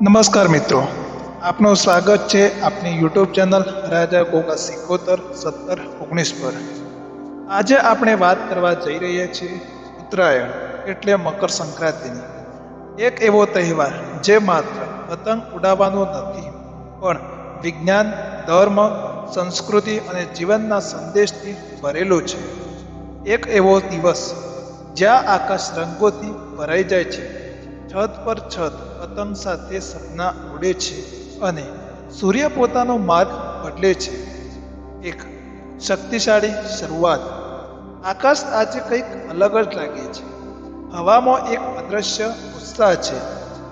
નમસ્કાર મિત્રો, આપનું સ્વાગત છે આપની યુટ્યુબ ચેનલ રાજા ગોગા 77 17 19 પર. આજે આપણે વાત કરવા જઈ રહ્યા છીએ ઉત્તરાયણ એટલે મકર સંક્રાંતિની. એક એવો તહેવાર જે માત્ર પતંગ ઉડાવવાનો નથી, પણ વિજ્ઞાન, ધર્મ, સંસ્કૃતિ અને જીવનના સંદેશથી ભરેલો છે. એક એવો દિવસ જ્યાં આકાશ રંગોથી ભરાઈ જાય છે, છત પર છત પતંગ સાથે સપના ઉડે છે અને સૂર્ય પોતાનો માર્ગ બદલે છે. એક શક્તિશાળી શરૂઆત. આકાશ આજે કંઈક અલગ જ લાગે છે. હવામાં એક અદ્રશ્ય ઉત્સાહ છે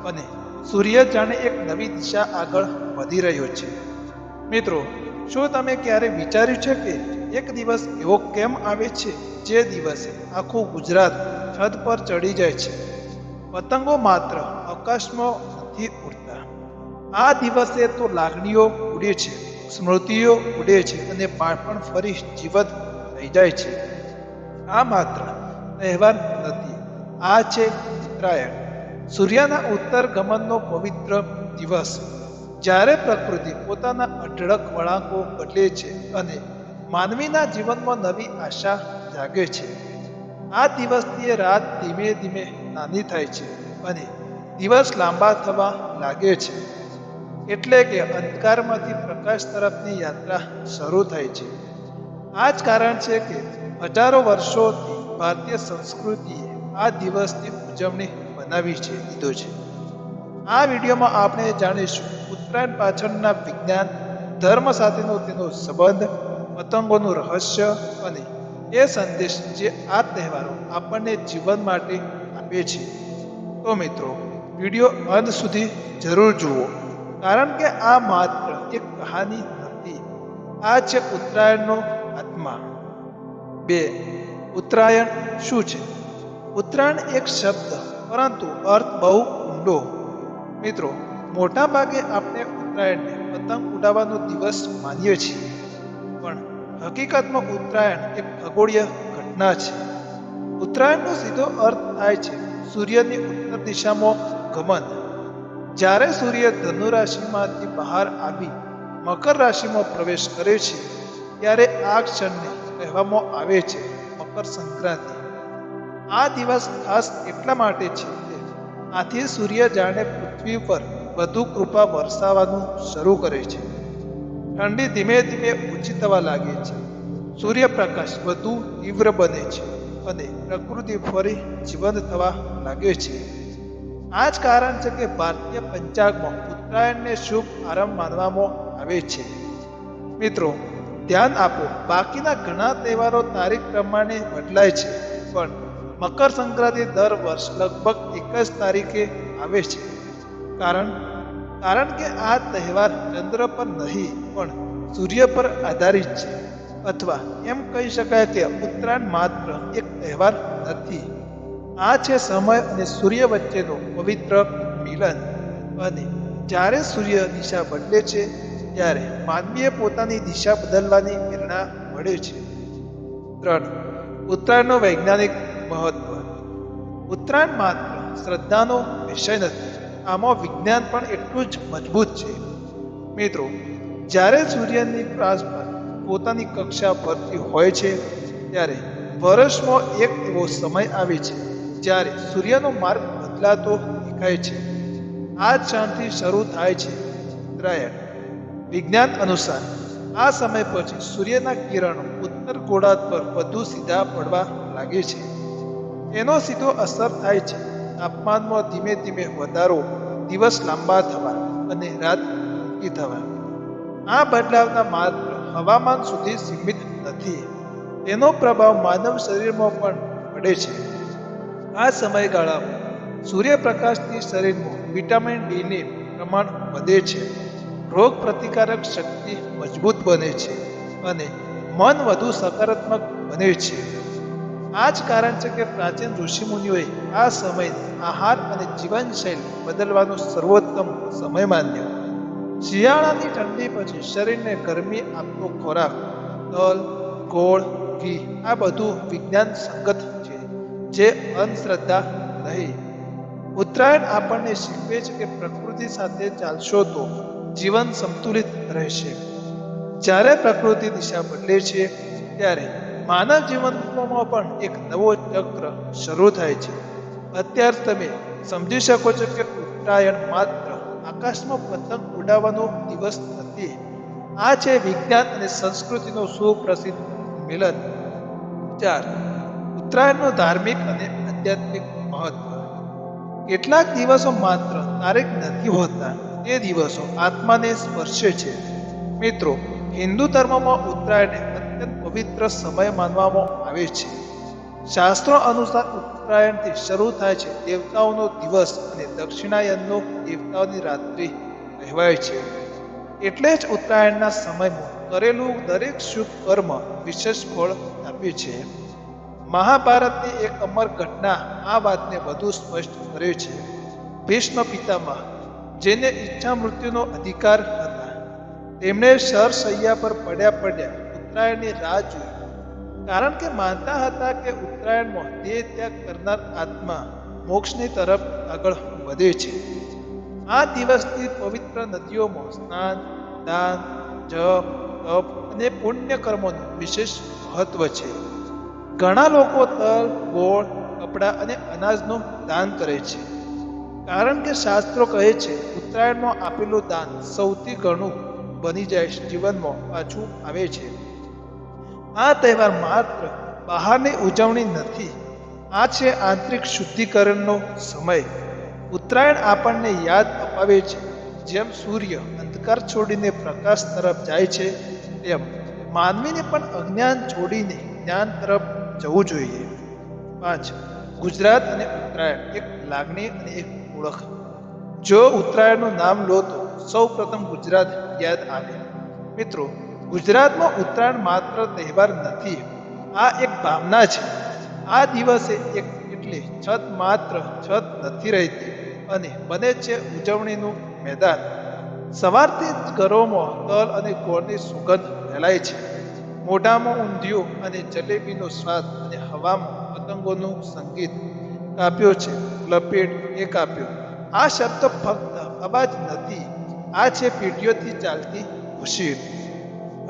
અને સૂર્ય જાણે એક નવી દિશા આગળ વધી રહ્યો છે. મિત્રો, શું તમે ક્યારે વિચાર્યું છે કે એક દિવસ એવો કેમ આવે છે જે દિવસે આખું ગુજરાત છત પર ચડી જાય છે? પતંગો માત્ર આકાશમાં નથી ઉડતા. આ દિવસે તો લાગણીઓ ઉડે છે, સ્મૃતિઓ ઉડે છે અને બાળપણ ફરી જીવંત થઈ જાય છે. આ માત્ર તહેવાર નથી, આ છે ઉત્તરાયણ, સૂર્યના ઉત્તર ગમનનો પવિત્ર દિવસ, જ્યારે પ્રકૃતિ પોતાના અઢળક વળાંકો બદલે છે અને માનવીના જીવનમાં નવી આશા જાગે છે. આ દિવસથી રાત ધીમે ધીમે નાની થાય છે અને દિવસ લાંબા થવા લાગે છે. એટલે કે અંધકારમાંથી પ્રકાશ તરફની યાત્રા શરૂ થાય છે. આ જ કારણ છે કે હજારો વર્ષોથી ભારતીય સંસ્કૃતિએ આ દિવસની ઉજવણી બનાવી દીધો છે. આ વિડીયોમાં આપણે જાણીશું ઉત્તરાયણ પાછળના વિજ્ઞાન, ધર્મ સાથેનો તેનો સંબંધ, પતંગોનું રહસ્ય અને એ સંદેશ જે આ તહેવારો આપણને જીવન માટે આપે છે. તો મિત્રો, વિડીયો અંત સુધી જરૂર જુઓ, કારણ કે આ માત્ર એક કહાની નથી, આ છે ઉત્તરાયણનો આત્મા. 2. ઉત્તરાયણ શું છે? ઉત્તરાયણ એક શબ્દ, પરંતુ અર્થ બહુ ઊંડો. મિત્રો, મોટા ભાગે આપણે ઉત્તરાયણને પતંગ ઉડાવવાનો દિવસ માનીએ છીએ, પણ હકીકતમાં ઉત્તરાયણ એક ખગોળીય ઘટના છે. ઉત્તરાયણનો સીધો અર્થ થાય છે સૂર્યની ઉત્તર દિશામાં ગમન. જ્યારે સૂર્ય ધનુ રાશિમાંથી બહાર આવી મકર રાશિમાં પ્રવેશ કરે છે, ત્યારે આ ક્ષણને કહેવામાં આવે છે મકર સંક્રાંતિ. આ દિવસ ખાસ એટલા માટે છે કે આથી સૂર્ય જાણે પૃથ્વી પર વધુ કૃપા વરસાવવાનું શરૂ કરે છે. ઠંડી ધીમે ધીમે ઓછી થવા લાગે છે, સૂર્યપ્રકાશ વધુ તીવ્ર બને છે અને પ્રકૃતિ ફરી જીવંત થવા લાગે છે. આ જ કારણ છે કે ભારતીય પંચાંગમાં ઉત્તરાયણને શુભ આરંભ માનવામાં આવે છે. મિત્રો, ધ્યાન આપો, બાકીના ઘણા તહેવારો તારીખ પ્રમાણે બદલાય છે, પણ મકર સંક્રાંતિ દર વર્ષ લગભગ એક જ તારીખે આવે છે. કારણ કે આ તહેવાર ચંદ્ર પર નહીં પણ સૂર્ય પર આધારિત છે. અથવા એમ કહી શકાય કે ઉત્તરાયણ માત્ર એક તહેવાર નથી, આ છે સમય અને સૂર્ય વચ્ચેનો પવિત્ર મિલન. અને જ્યારે સૂર્ય દિશા બદલે છે, ત્યારે માનવીએ પોતાની દિશા બદલવાની પ્રેરણા મળે છે. 3. ઉત્તરાયણનો વૈજ્ઞાનિક મહત્વ. ઉત્તરાયણ માત્ર શ્રદ્ધાનો વિષય નથી, આમાં વિજ્ઞાન પણ એટલું જ મજબૂત છે. મિત્રો, જ્યારે સૂર્યની પ્રકાશ પોતાની કક્ષા ભરતી હોય છે, ત્યારે વર્ષમાં એક એવો સમય આવે છે જ્યારે સૂર્યનો માર્ગ બદલાતો દેખાય છે. આ ક્ષણથી શરૂ થાય છે ઉત્તરાયણ. વિજ્ઞાન અનુસાર આ સમય પછી સૂર્યના કિરણો ઉત્તર ગોળાર્ધ પર વધુ સીધા પડવા લાગે છે. એનો સીધો અસર થાય છે તાપમાનમાં ધીમે ધીમે વધારો, દિવસ લાંબા થવા અને રાત ટૂંકી થવા. આ બદલાવના માત્ર હવામાન સુધી સીમિત નથી, તેનો પ્રભાવ માનવ શરીરમાં પણ પડે છે. આ સમયગાળામાં સૂર્યપ્રકાશથી શરીરમાં વિટામિન ડીનું પ્રમાણ વધે છે, રોગ પ્રતિકારક શક્તિ મજબૂત બને છે અને મન વધુ સકારાત્મક બને છે. આ જ કારણ છે કે પ્રાચીન ઋષિમુનિઓએ આ સમયને આહાર અને જીવનશૈલી બદલવાનો સર્વોત્તમ સમય માન્યો. શિયાળાની ઠંડી પછી શરીરને ગરમી આપતો ખોરાક, તલ, ગોળ, ઘી, આ બધું વિજ્ઞાન સંગત છે, જે અંધશ્રદ્ધા નહીં. ઉત્તરાયણ આપણને શીખવે છે કે પ્રકૃતિ સાથે ચાલશો તો જીવન સંતુલિત રહેશે. જ્યારે પ્રકૃતિ દિશા બદલે છે ત્યારે માનવ જીવનમાં પણ એક નવો ચક્ર શરૂ થાય છે. અત્યારે તમે સમજી શકો છો કે ઉત્તરાયણ માત્ર આકાશમાં પતંગ ઉડાવવાનો દિવસ નથી. આ છે વિજ્ઞાન અને સંસ્કૃતિનો સુપ્રસિદ્ધ મિલન. 4. ઉત્તરાયણનું ધાર્મિક અને આધ્યાત્મિક મહત્વ. કેટલાક દિવસો માત્ર તારીખ નથી હોતા, તે દિવસો આત્માને સ્પર્શે છે. મિત્રો, હિન્દુ ધર્મમાં ઉત્તરાયણને અત્યંત પવિત્ર સમય માનવામાં આવે છે. શાસ્ત્રો અનુસાર ઉત્તરાયણથી શરૂ થાય છે દેવતાઓનો દિવસ અને દક્ષિણાયનનો દેવતાઓની રાત્રિ કહેવાય છે. એટલે જ ઉત્તરાયણના સમયમાં કરેલું દરેક શુભ કર્મ વિશેષ ફળ આપે છે. મહાભારતની એક અમર ઘટના આ વાતને વધુ સ્પષ્ટ કરે છે. ભીષ્મ પિતામહ, જેને ઈચ્છા મૃત્યુનો અધિકાર હતા, તેમણે શરશૈયા પર પડ્યા ઉત્તરાયણની રાહ જોઈ, કારણ કે માનતા હતા કે ઉત્તરાયણમાં દેહ ત્યાગ કરનાર આત્મા મોક્ષની તરફ આગળ વધે છે. આ દિવસથી પવિત્ર નદીઓમાં સ્નાન, દાન, જપ, તપ અને પુણ્ય કર્મોનું વિશેષ મહત્વ છે. ઘણા લોકો તલ, ગોળ, કપડાં અને અનાજનું દાન કરે છે, કારણ કે શાસ્ત્રો કહે છે ઉત્તરાયણમાં આપેલું દાન સૌથી ઘણું બની જાય જીવનમાં પાછું આવે છે. આ તહેવાર માત્ર બહારની ઉજવણી નથી, આ છે આંતરિક શુદ્ધિકરણનો સમય. ઉત્તરાયણ આપણને યાદ અપાવે છે, જેમ સૂર્ય અંધકાર છોડીને પ્રકાશ તરફ જાય છે, તેમ માનવીને પણ અજ્ઞાન છોડીને જ્ઞાન તરફ જવું જોઈએ. 5. ગુજરાત અને ઉત્તરાયણ, એક લાગણી અને એક ઓળખ. જો ઉત્તરાયણનું નામ લો તો સૌ પ્રથમ ગુજરાત યાદ આવે. મિત્રો, ગુજરાતમાં ઉત્તરાયણ માત્ર તહેવાર નથી, આ એક ભાવના છે. આ દિવસે એટલે છત માત્ર છત નથી રહેતી અને બને છે ઉજવણીનું મેદાન. સવારથી જ ઘરોમાં તલ અને ગોળની સુગંધ ફેલાય છે. મોઢામાં ઊંધિયું અને જલેબીનો સ્વાદ અને હવામાં પતંગોનું સંગીત. કાપ્યો છે, લપેટ એ કાપ્યો. આ શબ્દ ફક્ત અવાજ નથી, આ છે પેઢીઓથી ચાલતી ખુશી.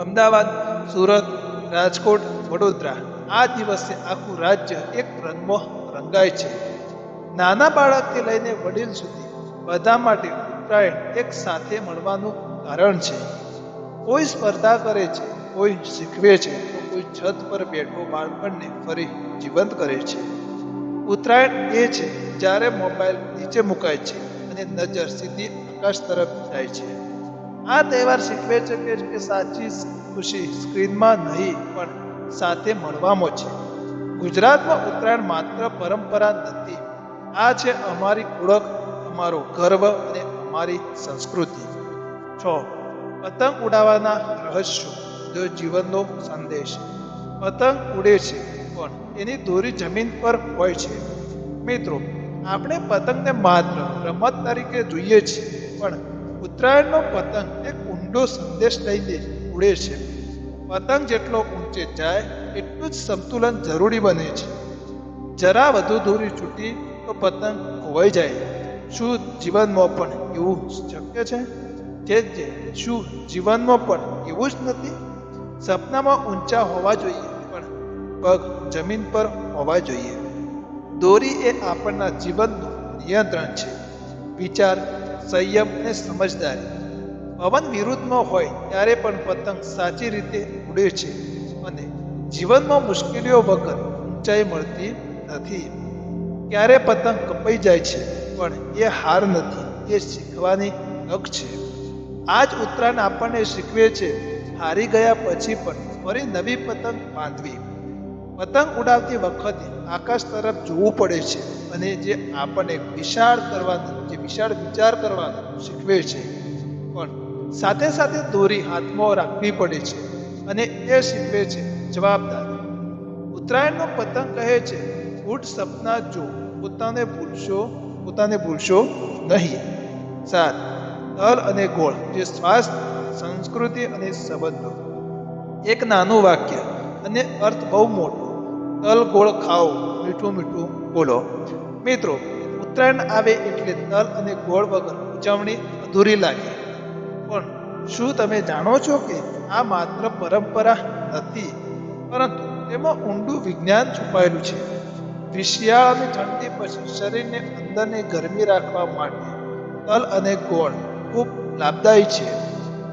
અમદાવાદ, સુરત, રાજકોટ, વડોદરા, આ દિવસે આખું રાજ્ય એક રંગમાં રંગાય છે. નાના બાળકથી લઈને વડીલ સુધી બધા માટે ઉત્તરાયણ એક સાથે મળવાનું કારણ છે. કોઈ સ્પર્ધા કરે છે, કોઈ શીખવે છે, તો કોઈ છત પર બેઠો બાળપણને ફરી જીવંત કરે છે. ઉત્તરાયણ એ છે જ્યારે મોબાઈલ નીચે મુકાય છે અને નજર સીધી આકાશ તરફ જાય છે. આ તહેવાર શીખવે છે કે સાચી ખુશી સ્ક્રીનમાં નહીં પણ સાથે મળવામાં છે. ગુજરાતમાં ઉત્તરાયણ માત્ર પરંપરા નથી, આ છે અમારી ઓળખ, અમારો ગર્વ અને અમારી સંસ્કૃતિ. 6. પતંગ ઉડાવવાના રહસ્યો, જો જીવનનો સંદેશ. પતંગ ઉડે છે પણ એની દોરી જમીન પર હોય છે. મિત્રો, આપણે પતંગને માત્ર રમત તરીકે જોઈએ છીએ, પણ ઉત્તરાયણનો પતંગ એક ઊંડો સંદેશ લઈને ઉડે છે. પતંગ જેટલો ઊંચે જાય એટલું જ સંતુલન જરૂરી બને છે. જરા વધુ દોરી છૂટી તો પતંગ ખોવાઈ જાય. શું જીવનમાં પણ એવું શક્ય છે? શું જીવનમાં પણ એવું જ નથી? સપનામાં ઊંચા હોવા જોઈએ, પણ પગ જમીન પર હોવા જોઈએ. દોરી એ આપણના જીવનનું નિયંત્રણ છે. વિચાર, સંયમ અને સમજદારી. પવન વિરુદ્ધમાં હોય ત્યારે પણ પતંગ સાચી રીતે ઉડે છે અને જીવનમાં મુશ્કેલીઓ વગર ઊંચાઈ મળતી નથી. ક્યારે પતંગ કપાઈ જાય છે, પણ એ હાર નથી, એ શીખવાની તક છે. આ જ ઉત્તરાયણ આપણને શીખવે છે હારી ગયા પછી પણ ફરી નવી પતંગ બાંધવી. પતંગ ઉડાવતી વખતે આકાશ તરફ જોવું પડે છે અને જે આપણને વિશાળ વિચાર કરવાનું શીખવે છે. પણ સાથે સાથે દોરી હાથમાં રાખવી પડે છે અને એ શીખવે છે જવાબદારી. ઉત્તરાયણનો પતંગ કહે છે, ઉડ સપના જો, પોતાને ભૂલશો નહીં. 7. તલ અને ગોળ, જે સ્વાસ્થ્ય, સંસ્કૃતિ અને સંબંધો. એક નાનું વાક્ય અને અર્થ બહુ મોટો. તલ ગોળ ખાઓ, મીઠું મીઠું બોલો. મિત્રો, ઉત્તરાયણ આવે એટલે તલ અને ગોળ વગર ઉજવણી અધૂરી લાગે. પણ શું તમે જાણો છો કે આ માત્ર પરંપરા નથી, પરંતુ તેમાં ઊંડું વિજ્ઞાન છુપાયેલું છે. શિયાળાની ઠંડી પછી શરીરને અંદરની ગરમી રાખવા માટે તલ અને ગોળ ખૂબ લાભદાયી છે.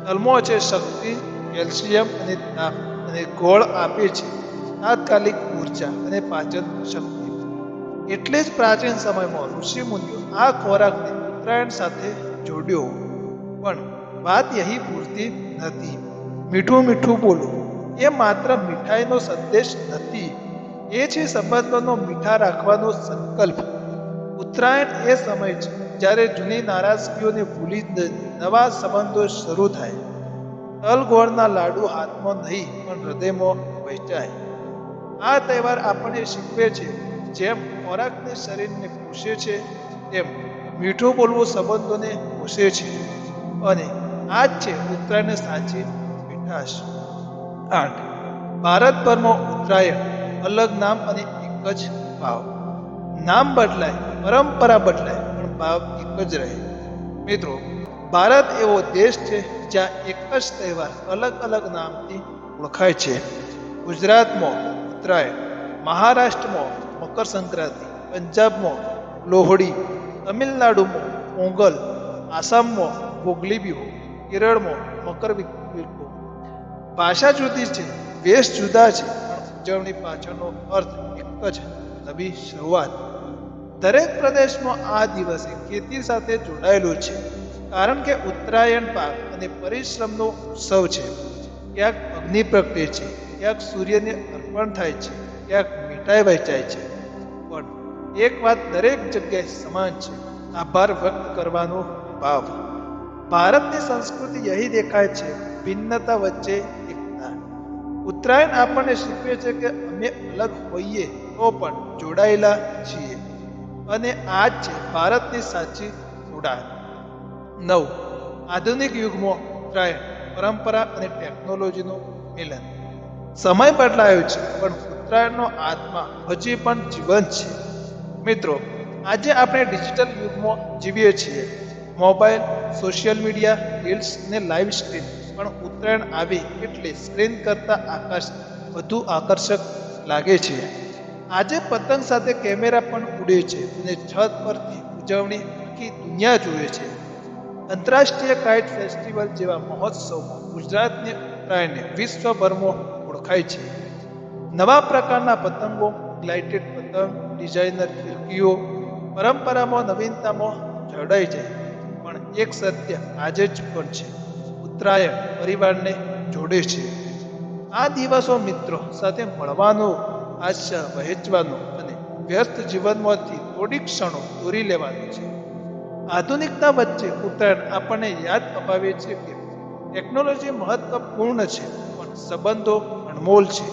તલમાં છે શક્તિ, કેલ્શિયમ અને તાપ, અને ગોળ આપે છે તાત્કાલિક ઉર્જા અને પાચન શક્તિ. એટલે જ પ્રાચીન સમયમાં ઋષિ મુનિઓ આ ખોરાકને ઉત્તરાયણ સાથે જોડ્યો. પણ વાત યહી પૂરતી નથી. મીઠું મીઠું બોલો એ માત્ર મીઠાઈનો સંદેશ નથી, એ છે સંબંધોનો મીઠા રાખવાનો સંકલ્પ. ઉત્તરાયણ એ સમય છે જ્યારે જૂની નારાજગીઓને ભૂલી નવા સંબંધો શરૂ થાય. તલ ગોળના લાડુ હાથમાં નહીં પણ હૃદયમાં વહેંચાય. આ તહેવાર આપણને શીખવે છે જેમ ખોરાકને શરીરને પોષે છે, તેમ મીઠું બોલવું સંબંધોને પોષે છે. અને આ જ છે ઉત્તરાયણની સાચી મીઠાશ. 8. ભારતભરમાં ઉત્તરાયણ અલગ નામ અને એક જ ભાવ. નામ બદલાય, પરંપરા બદલાય, પણ ભાવ એક જ રહે. મિત્રો, ભારત એવો દેશ છે જ્યાં એક જ તહેવાર અલગ અલગ નામથી ઓળખાય છે. ગુજરાતમાં ઉત્તરાયણ, મહારાષ્ટ્રમાં મકર સંક્રાંતિ, પંજાબમાં લોહડી, તમિલનાડુમાં પોંગલ, આસામમાં ભોગલી બિહુ, કેરળમાં મકરવિહુ. ભાષા જુદી છે, વેશ જુદા છે, પણ ઉજવણી પાછળનો અર્થ એક જ, નવી શરૂઆત. દરેક પ્રદેશમાં આ દિવસે ખેતી સાથે જોડાયેલો છે, કારણ કે ઉત્તરાયણ પાક અને પરિશ્રમનો ઉત્સવ છે. ક્યાંક અગ્નિ પ્રગટે છે, ક્યાંક સૂર્યને અર્પણ થાય છે, ક્યાંક મીઠાઈ વહેંચાય છે. પણ એક વાત દરેક જગ્યાએ સમાન છે, આભાર વ્યક્ત કરવાનો ભાવ. ભારતની સંસ્કૃતિ યહી દેખાય છે, ભિન્નતા વચ્ચે એકતા. ઉત્તરાયણ આપણને શીખવે છે કે અમે અલગ હોઈએ તો પણ જોડાયેલા છીએ, અને આ જ છે ભારતની સાચી ઉડાન. 9. આધુનિક યુગમાં ઉત્તરાયણ પરંપરા અને ટેકનોલોજીનું મિલન. સમય બદલાયો છે, પણ ઉત્તરાયણનો આત્મા હજી પણ જીવંત છે. મિત્રો, આજે આપણે ડિજિટલ યુગમાં જીવીએ છીએ. મોબાઈલ, સોશિયલ મીડિયા, રીલ્સ અને લાઈવ સ્ટ્રીમ. પણ ઉત્તરાયણ આવે એટલે સ્ક્રીન કરતાં આકાશ વધુ આકર્ષક લાગે છે. આજે પતંગ સાથે કેમેરા પણ ઉડે છે અને છત પરથી ઉજવણી આખી દુનિયા જુએ છે. આંતરરાષ્ટ્રીય કાઇટ ફેસ્ટિવલ જેવા મહોત્સવમાં ગુજરાતની ઉત્તરાયણને વિશ્વભરમાં ઓળખાય છે. નવા પ્રકારના પતંગો, ગ્લાઇટેડ પતંગ, ડિઝાઇનર ફિરકીઓ, પરંપરામાં નવીનતામાં જોડાઈ જાય. પણ એક સત્ય આજે જ પણ છે, ઉત્તરાયણ પરિવારને જોડે છે. આ દિવસો મિત્રો સાથે મળવાનો, હાસ્ય વહેંચવાનો અને વ્યસ્ત જીવનમાંથી થોડી ક્ષણો દોરી લેવાની છે. આધુનિકતા વચ્ચે ઉત્તરાયણ આપણને યાદ અપાવે છે કે ટેકનોલોજી મહત્વપૂર્ણ છે, પણ સંબંધો અણમોલ છે,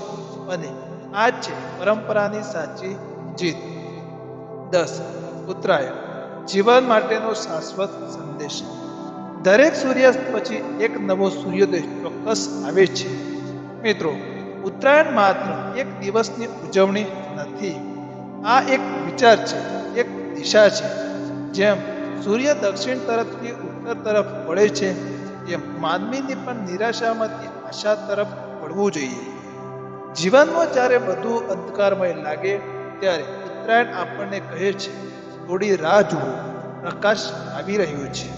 અને આ જ છે પરંપરાની સાચી જીત. 10. ઉત્તરાયણ જીવન માટેનો શાશ્વત સંદેશ. દરેક સૂર્યાસ્ત પછી એક નવો સૂર્યોદય ચોક્કસ આવે છે. મિત્રો, ઉત્તરાયણ માત્ર એક દિવસની ઉજવણી નથી, આ એક વિચાર છે, એક દિશા છે. જેમ સૂર્ય દક્ષિણ તરફથી ઉત્તર તરફ વળે છે, તેમ માનવીની પણ નિરાશામાંથી આશા તરફ વળવું જોઈએ. જીવનમાં જ્યારે બધું અંધકારમય લાગે ત્યારે ઉત્તરાયણ આપણને કહે છે, થોડી રાહ જુઓ, પ્રકાશ આવી રહ્યો છે.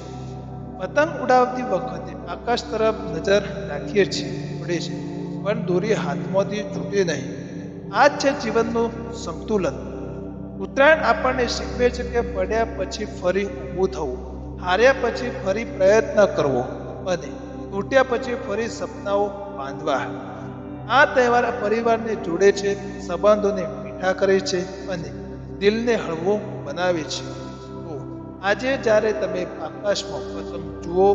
પતંગ ઉડાવતી વખતે આકાશ તરફ નજર રાખીએ છીએ, પડે છે, પણ દોરી હાથમાંથી છૂટે નહીં. આ જ છે જીવનનું સંતુલન. ઉત્તરાયણ આપણને શીખવે છે કે પડ્યા પછી ફરી ઊભું થવું, હાર્યા પછી ફરી પ્રયત્ન કરવો, અને તૂટ્યા પછી ફરી સપનાઓ બાંધવા. આ તહેવાર પરિવારને જોડે છે, સંબંધોને મીઠા કરે છે અને દિલને હળવો બનાવે છે. તો આજે જ્યારે તમે આકાશમાં પતંગ જુઓ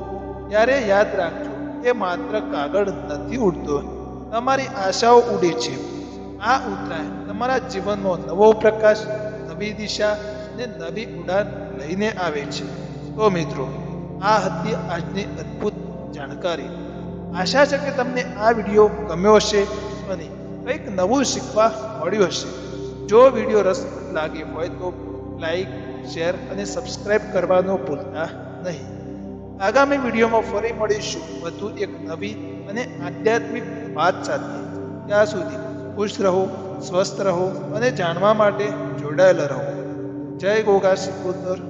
ત્યારે યાદ રાખજો, એ માત્ર કાગળ નથી ઉડતો, તમારી આશાઓ ઉડે છે. આ ઉત્તરાયણ તમારા જીવનમાં નવો પ્રકાશ, નવી દિશા અને નવી ઉડાન લઈને આવે છે. તો મિત્રો, આ હતી આજની અદ્ભુત જાણકારી. આશા છે કે તમને આ વિડીયો ગમ્યો હશે અને કંઈક નવું શીખવા મળ્યું હશે. જો વિડીયો રસપ્રદ લાગે હોય તો લાઈક, શેર અને સબસ્ક્રાઇબ કરવાનું ભૂલતા નહીં. આગામી વિડીયોમાં ફરી મળીશું વધુ એક નવી અને આધ્યાત્મિક વાત સાથે. ત્યાં સુધી ખુશ રહો, સ્વસ્થ રહો અને જાણવા માટે જોડાયેલા રહો. જય ગોગા સિકોતર.